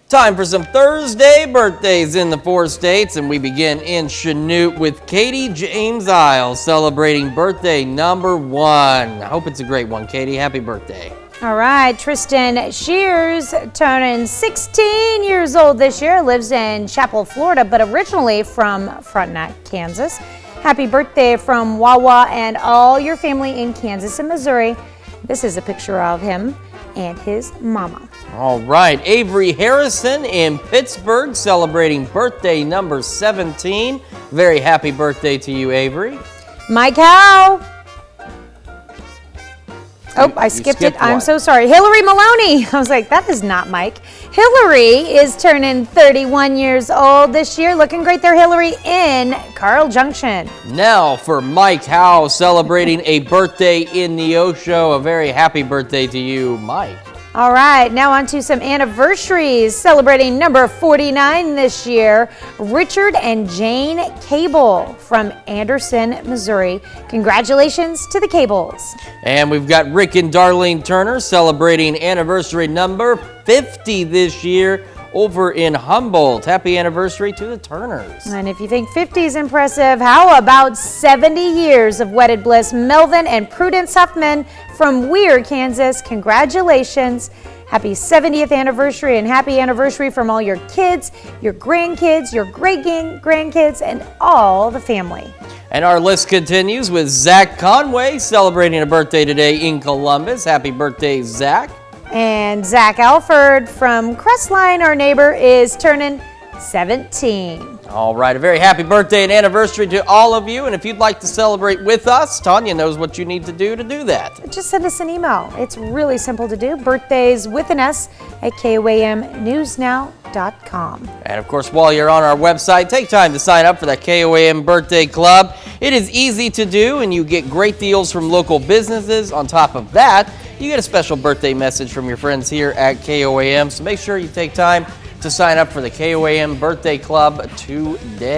Time for some Thursday birthdays in the 4 states, and we begin in Chanute with Katie James Isles celebrating birthday number 1. I hope it's a great one, Katie. Happy birthday. All right, Tristan Shears turning 16 years old this year, lives in Chapel, Florida, but originally from Frontenac, Kansas. Happy birthday from Wawa and all your family in Kansas and Missouri. This is a picture of him and his mama. All right, Avery Harrison in Pittsburgh celebrating birthday number 17. Very happy birthday to you, Avery. Mike Howe. Oh, I skipped it. I'm so sorry. Hillary Maloney. I was like, that is not Mike. Hillary is turning 31 years old this year. Looking great there, Hillary, in Carl Junction. Now for Mike Howe celebrating a birthday in Neosho. A very happy birthday to you, Mike. All right, now on to some anniversaries. Celebrating number 49 this year, Richard and Jane Cable from Anderson, Missouri. Congratulations to the Cables. And we've got Rick and Darlene Turner celebrating anniversary number 50 this year over in Humboldt. Happy anniversary to the Turners. And if you think 50 is impressive, how about 70 years of wedded bliss? Melvin and Prudence Huffman from Weir, Kansas. Congratulations. Happy 70th anniversary, and happy anniversary from all your kids, your grandkids, your great-grandkids, and all the family. And our list continues with Zach Conway celebrating a birthday today in Columbus. Happy birthday, Zach. And Zach Alford from Crestline, our neighbor, is turning 17. All right, a very happy birthday and anniversary to all of you. And if you'd like to celebrate with us, Tanya knows what you need to do that. Just send us an email. It's really simple to do. Birthdays with an S at KOAMnewsnow.com. And of course, while you're on our website, take time to sign up for that KOAM Birthday Club. It is easy to do, and you get great deals from local businesses. On top of that, you get a special birthday message from your friends here at KOAM. So make sure you take time to sign up for the KOAM Birthday Club today.